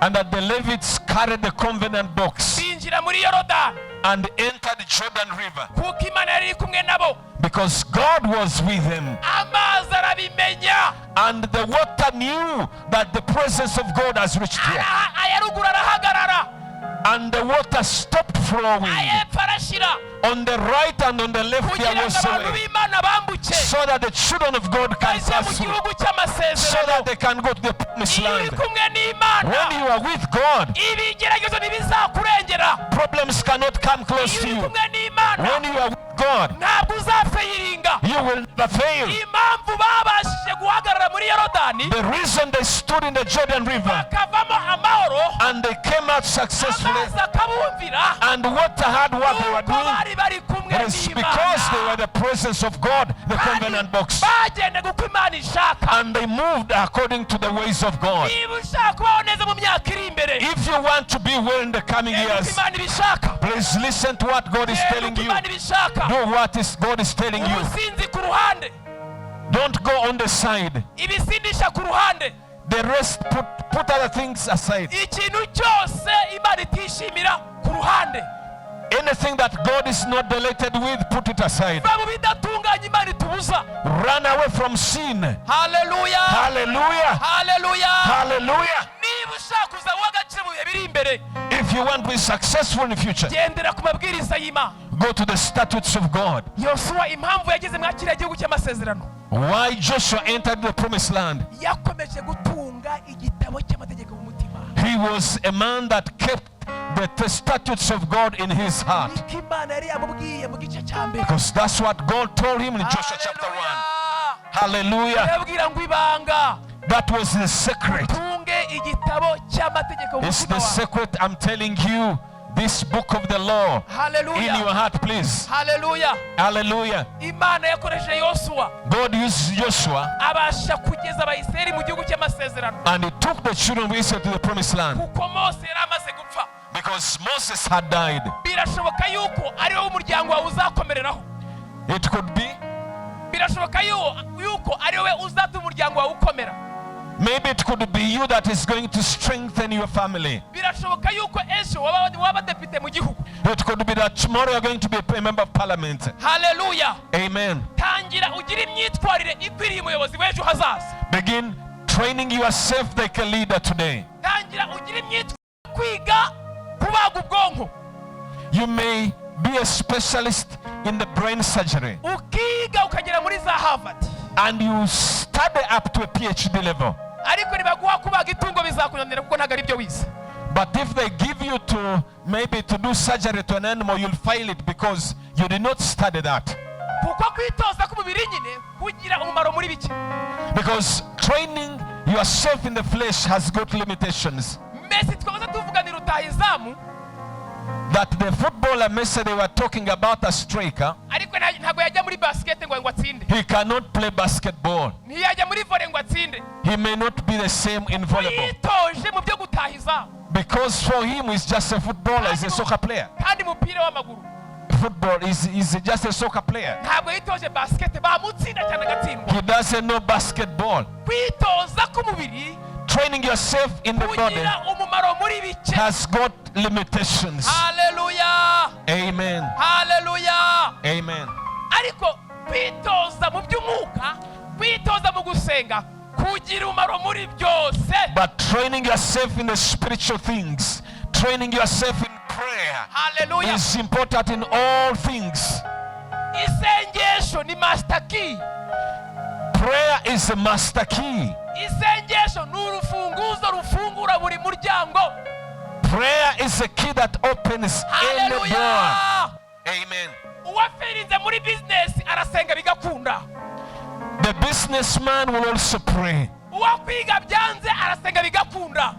S3: And that the Levites carried the covenant box
S1: binjira muri Yorodani
S3: and entered Jordan River
S1: kuko Imana yari iri kumwe nabo.
S3: because God was with them.
S1: amazi arabimenya.
S3: And the water knew that the presence of God has reached here.
S1: ayaruguru arahagarara.
S3: And the water stopped flowing.
S1: ayepfo arashira.
S3: On the right and on the left
S1: kugira
S3: there
S1: ngo
S3: was
S1: abantu
S3: a way,
S1: b'Imana bambuke
S3: so that the children of God can
S1: bajye mu
S3: pass through,
S1: gihugu
S3: so
S1: cy'amasezerano.
S3: that they can go to the promised
S1: iyo uri
S3: land.
S1: kumwe n'Imana
S3: When you are with God,
S1: ibigeragezo ntibizakurengera.
S3: problems cannot come close
S1: iyo
S3: to
S1: uri
S3: you.
S1: kumwe n'Imana
S3: When you are with God,
S1: ntabwo uzafeyiringa.
S3: you will never fail.
S1: impamvu babashije guhagarara muri Yorodani
S3: The reason they stood in the Jordan River
S1: bakavamo amahoro
S3: and they came out successfully
S1: amazi akabumvira
S3: and water had what they were
S1: nuko
S3: doing,
S1: bari bari kumwe
S3: it is because they were the presence of God, the covenant box,
S1: bagenda uko Imana ishaka.
S3: and they moved according to the ways of God.
S1: niba ushaka kubaho neza mu myaka iri imbere
S3: If you want to be well in the coming
S1: genda uko
S3: years,
S1: Imana ibishaka.
S3: please listen to what God is
S1: genda
S3: telling
S1: uko
S3: you.
S1: Imana ibishaka.
S3: Do what God is telling you.
S1: ubusinzi ku ruhande,
S3: Don't go on the side.
S1: ibisindisha ku ruhande,
S3: The rest, put other things aside.
S1: ikintu cyose Imana itishimira ku ruhande.
S3: Anything that God is not delighted with, put it aside.
S1: va mu bidatunganye Imana itubuza.
S3: Run away from sin.
S1: Haleluya.
S3: Hallelujah.
S1: Haleluya.
S3: Hallelujah.
S1: niba ushaka kuza w'agaciro mu bihe biri imbere
S3: If you want to be successful in the future,
S1: gendera ku mabwiriza y'Imana.
S3: go to the statutes of God.
S1: Yosuwa impamvu yageze muri kiriya gihugu cy'amasezerano
S3: Why Joshua entered the promised land?
S1: yakomeje gutunga igitabo cy'amategeko mu mutima.
S3: He was a man that kept the statutes of God in his heart.
S1: niko Imana yari yamubwiye mu gice cya mbere.
S3: Because that's what God told him in Joshua chapter 1. Hallelujah.
S1: yabwira ngo ibanga
S3: That was the secret.
S1: tunge igitabo cy'amategeko mu
S3: It's
S1: mutima
S3: the
S1: wawe.
S3: secret. I'm telling you, this book of the law in your
S1: Haleluya.
S3: heart, please.
S1: Haleluya.
S3: Hallelujah.
S1: Imana yakoresheje Yosuwa
S3: God used Joshua
S1: abasha kugeza Abayisiraheli mu gihugu cy'amasezerano
S3: and he took the children of Israel to the promised land
S1: kuko Mose yari amaze gupfa.
S3: because Moses had died.
S1: birashoboka yuko ari wowe umuryango wawe uzakomereraho.
S3: It could be,
S1: birashoboka yuko ari wowe uzatuma umuryango wawe ukomera.
S3: maybe it could be you that is going to strengthen your family.
S1: birashoboka yuko ejo waba depite mu gihugu.
S3: It could be that tomorrow you're going to be a member of parliament.
S1: Haleluya.
S3: Amen.
S1: tangira ugire imyitwarire ikwiriye umuyobozi w'ejo hazaza.
S3: Begin training yourself like a leader today.
S1: tangira ugire imyitwarire kwiga kubaga ubwonko.
S3: You may be a specialist in the brain surgery
S1: ukiga ukagera muri za Harvard.
S3: and you study up to a PhD level.
S1: ariko nibaguha kubaga itungo bizakunanira kuko ntabwo ari byo wize.
S3: But if they give you to maybe to do surgery to an animal, you'll fail it because you did not study that.
S1: kuko kwitoza k'umubiri nyine kugira umumaro muri bike.
S3: Because training yourself in the flesh has got limitations.
S1: Messi twahoze tuvuganira utahizamu
S3: That the footballer Messi, they were talking about a striker,
S1: ariko ntabwo yajya muri basket basket ngo atsinde.
S3: He cannot play basketball.
S1: Ntiyajya muri volley ngo atsinde.
S3: He may not be the same in volleyball.
S1: Yitoje mu byo gutahiza.
S3: Because for him, he's just a footballer, he's a soccer player.
S1: Kandi mupira w'amaguru.
S3: Football is just a soccer player.
S1: Ntabwo yitoje basket bamutsinda cyane agatsindwa.
S3: He doesn't know basketball.
S1: Kwitoza k'umubiri.
S3: Training yourself in the body has got limitations.
S1: Hallelujah.
S3: Amen.
S1: Hallelujah.
S3: Amen.
S1: Ariko kwitoza mu by'umwuka, kwitoza mu gusenga, kugira umumaro muri byose.
S3: But training yourself in the spiritual things, training yourself in prayer,
S1: hallelujah,
S3: is important in all things.
S1: Isengesho ni master key.
S3: Prayer is a master key.
S1: Isengesho ni urufunguzo rufungura buri muryango.
S3: Prayer is a key that opens any door. Amen.
S1: Uwafirinze muri business arasenga bigakunda.
S3: The businessman will also pray.
S1: Uwakwiga byanze arasenga bigakunda.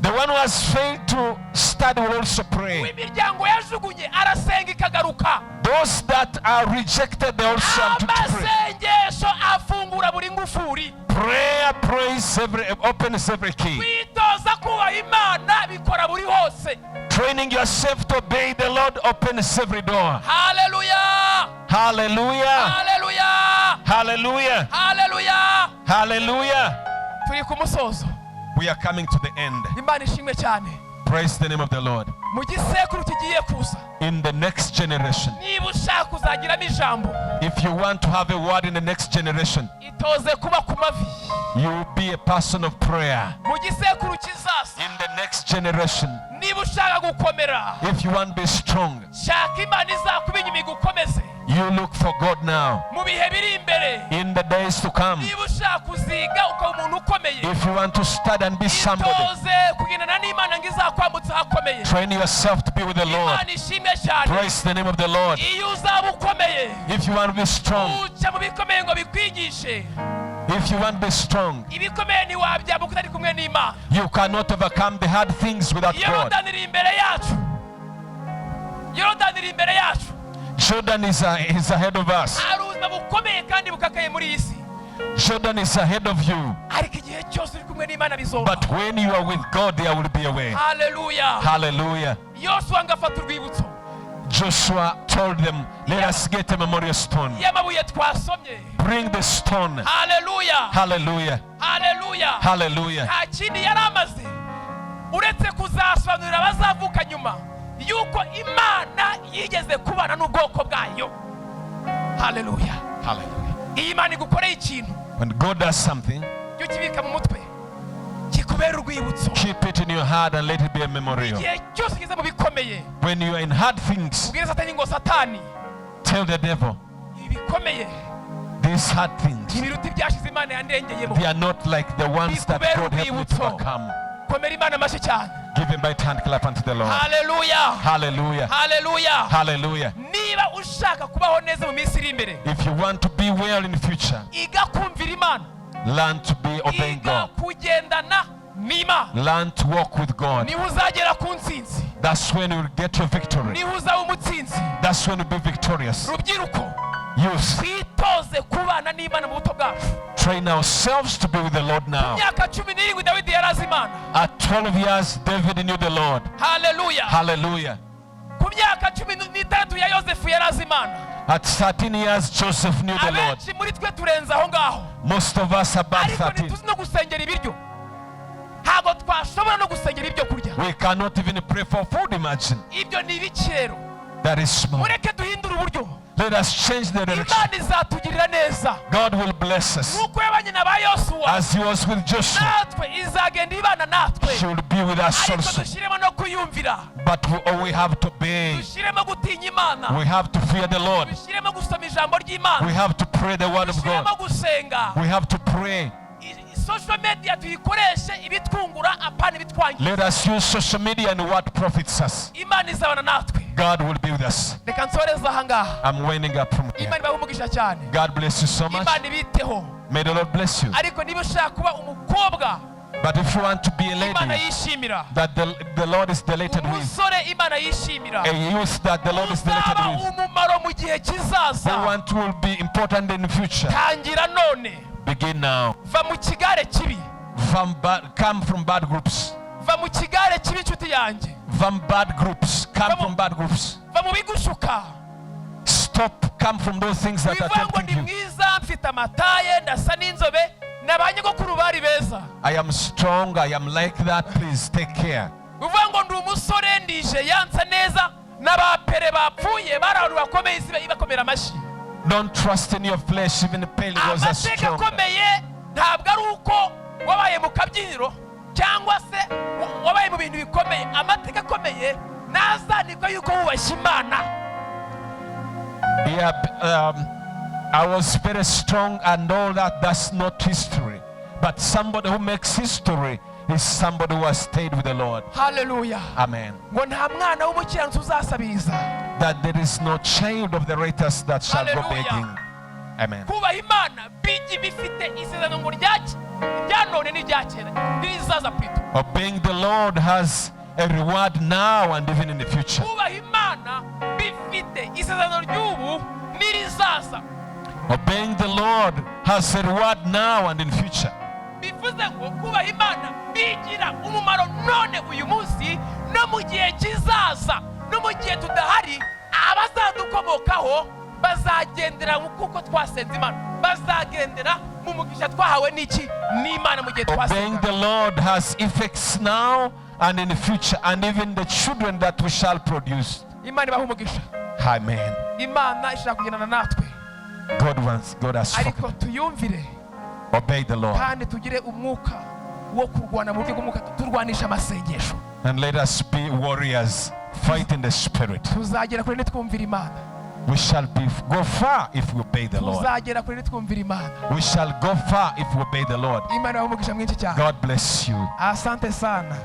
S3: The one who has failed to study will also pray.
S1: Imiryango yajugunye arasenga ikagaruka.
S3: Those that are rejected, they also have to pray.
S1: Amasengesho afungura buri ngufuri.
S3: Prayer opens every key.
S1: Kwitoza kuba Imana bikora buri hose.
S3: Training yourself to obey the Lord opens every door.
S1: Hallelujah.
S3: Hallelujah.
S1: Hallelujah.
S3: Hallelujah.
S1: Hallelujah.
S3: Hallelujah.
S1: Turi ku musozo.
S3: We are coming to the end.
S1: Imana ishimwe cyane.
S3: Praise the name of the Lord.
S1: Mu gisekuru kigiye kuza.
S3: In the next generation,
S1: niba ushaka kuzagiramo ijambo,
S3: if you want to have a word in the next generation,
S1: itoze kuba ku mavi.
S3: You will be a person of prayer.
S1: Mu gisekuru kizaza,
S3: In the next generation,
S1: niba ushaka gukomera,
S3: if you want to be strong,
S1: shaka Imana izakuba inyuma igukomeze.
S3: you look for God now.
S1: Mu bihe biri imbere,
S3: In the days to come,
S1: niba ushaka kuziga ukaba umuntu ukomeye,
S3: if you want to study and be somebody,
S1: itoze kugendana n'Imana ngo izakwambutsa ahakomeye.
S3: train yourself to be with the Lord.
S1: Imana ishimwe cyane.
S3: Praise the name of the Lord.
S1: Iyo uzaba ukomeye,
S3: If you want to be strong,
S1: uca mu bikomeye ngo bikwigishe.
S3: if you want to be strong,
S1: Ibikomeye ntiwabyambuka utari kumwe n'Imana.
S3: you cannot overcome the hard things without God.
S1: Yorodani iri imbere yacu. Yorodani iri imbere yacu.
S3: Jordan is ahead of us.
S1: Hari ubuzima bukomeye kandi bukakaye muri iyi si.
S3: Jordan is ahead of you.
S1: Ariko igihe cyose uri kumwe n'Imana bizoba.
S3: But when you are with God, there will be a way.
S1: Hallelujah.
S3: Hallelujah.
S1: Yosuwa ngo afata urwibutso
S3: Joshua told them, let us get a memorial stone.
S1: y'amabuye twasomye.
S3: Bring the stone.
S1: Hallelujah.
S3: Hallelujah.
S1: Hallelujah.
S3: Hallelujah.
S1: Nta kindi yari amaze uretse kuzasobanurira abazavuka nyuma yuko Imana yigeze kubana n'ubwoko bwayo. Hallelujah.
S3: Hallelujah.
S1: Iyi Imana igukoreye ikintu,
S3: When God does something,
S1: jya ukibika mu mutwe, kikubera urwibutso.
S3: keep it in your heart and let it be a memorial.
S1: Igihe cyose ugeze mu bikomeye,
S3: When you are in hard things,
S1: ubwire Satani ngo Satani,
S3: tell the devil,
S1: ibi bikomeye
S3: these hard things,
S1: ibiruta ibyashize Imana yandengeyemo.
S3: they are not like the ones that God helped me to overcome.
S1: Komera Imana amashyi cyane.
S3: Give him right hand clap unto the Lord.
S1: Hallelujah.
S3: Hallelujah.
S1: Hallelujah.
S3: Hallelujah.
S1: Niba ushaka kubaho neza mu minsi iri imbere,
S3: If you want to be well in the future,
S1: iga kumvira Imana,
S3: learn to be obeying
S1: iga
S3: God.
S1: kugendana n'Imana,
S3: Learn to walk with God.
S1: niho uzagera ku ntsinzi,
S3: That's when you will get your victory.
S1: niho uzaba umutsinzi.
S3: That's when you'll be victorious.
S1: Rubyiruko,
S3: Youth,
S1: twitoze kubana n'Imana mu buto bwacu.
S3: train ourselves to be with the Lord now.
S1: Imyaka 17 Dawidi yari azi Imana.
S3: At 12 years, David knew the Lord.
S1: Hallelujah.
S3: Hallelujah.
S1: Ku myaka 16 ya Yosefu yari azi Imana.
S3: At 13 years, Joseph knew the Lord.
S1: Abenshi muri twe turenze aho ngaho,
S3: Most of us above
S1: ariko
S3: 13.
S1: ntituzi no gusengera ibiryo. Ntabwo twashobora no gusengera ibyo kurya.
S3: We cannot even pray for food, imagine.
S1: Ibyo ni ibiki rero?
S3: That is small.
S1: Mureke duhindure uburyo.
S3: Let us change the direction.
S1: Imana izatugirira neza.
S3: God will bless us.
S1: Nk'uko yabanye na ba Yosuwa,
S3: As he was with Joshua,
S1: natwe izagenda ibana natwe.
S3: she will be with us
S1: Ariko
S3: also.
S1: dushyiremo no kuyumvira.
S3: But we have to obey.
S1: Dushyiremo gutinya Imana.
S3: We have to fear the Lord.
S1: Dushyiremo gusoma ijambo ry'Imana.
S3: We have to pray the word of
S1: Dushyiremo
S3: God.
S1: gusenga.
S3: We have to pray.
S1: Social media tuyikoreshe ibitwungura apana ibitwangiza.
S3: Let us use social media and what profits us.
S1: Imana izabana natwe.
S3: God will be with us.
S1: Reka nsoreze aha ngaha.
S3: I'm winding up from here.
S1: Imana ibahe umugisha cyane.
S3: God bless you so much.
S1: Imana ibiteho.
S3: May the Lord bless you.
S1: Ariko niba ushaka kuba umukobwa
S3: But if you want to be a
S1: Imana
S3: lady
S1: yishimira,
S3: that the Lord is delighted with,
S1: umusore Imana yishimira,
S3: a youth that the Lord is delighted
S1: uzaba
S3: with,
S1: umumaro mu gihe
S3: the
S1: kizaza,
S3: one who will be important in the future,
S1: tangira none.
S3: begin now.
S1: Va mu kigare kibi,
S3: Come from bad groups.
S1: va mu kigare kibi nshuti yanjye,
S3: From bad groups. Come from bad groups.
S1: va mu bigushuka.
S3: Stop. Come from those things that are
S1: Wivuga ngo ndi
S3: tempting you.
S1: mwiza, mfite amataye, ndasa n'inzobe, n'abanyogokuru bari beza.
S3: I am strong. I am like that. Please take care.
S1: Wivuga ngo ndi umusore, ndije yansa neza, n'abapere bapfuye bari abantu bakomeye isi ibakomera amashyi.
S3: Don't trust in your flesh. Even the pale girls are
S1: Amateka
S3: strong.
S1: akomeye ntabwo ari uko wabaye mu kabyiniro cyangwa se wabaye mu bintu bikomeye. Amateka akomeye nazandikwa yuko wubashye Imana.
S3: Yeah, I was very strong and all that. That's not history. But somebody who makes history is somebody who has stayed with the Lord.
S1: Hallelujah.
S3: Amen.
S1: Ngo nta mwana w'umukiranutsi uzasabiriza.
S3: That there is no child of the righteous that shall go
S1: Hallelujah.
S3: begging. Amen.
S1: Kubaha Imana bifite isezerano ngo rya none n'irya kera n'irizaza pito.
S3: Obeying the Lord has a reward now and even in the future.
S1: Kubaha Imana bifite isezerano ry'ubu n'irizaza.
S3: Obeying the Lord has a reward now and in future.
S1: Bivuze ngo kubaha Imana bigira umumaro none uyu munsi no mu gihe kizaza no mu gihe tudahari. Abazadukomokaho bazagendera kuko twasenze Imana, bazagendera mu mugisha twahawe n'iki n'Imana mu gihe
S3: Obeying the
S1: twasenga.
S3: Lord has effects now and in the future, and even the children that we shall produce.
S1: Imana ibaha umugisha.
S3: Amen.
S1: Imana ishaka kugendana natwe,
S3: God has
S1: ariko
S3: spoken.
S1: tuyumvire
S3: Obey the Lord.
S1: kandi tugire umwuka wo kurwana mu buryo bw'umwuka, turwanisha amasengesho.
S3: And let us be warriors, fight in the spirit.
S1: Tuzagera kure nitwumvira Imana.
S3: We shall go far if we obey the Lord.
S1: Tuzagera kure nitwumvira Imana.
S3: We shall go far if we obey the Lord.
S1: Imana ibaha umugisha mwinshi cyane.
S3: God bless you.
S1: Asante sana.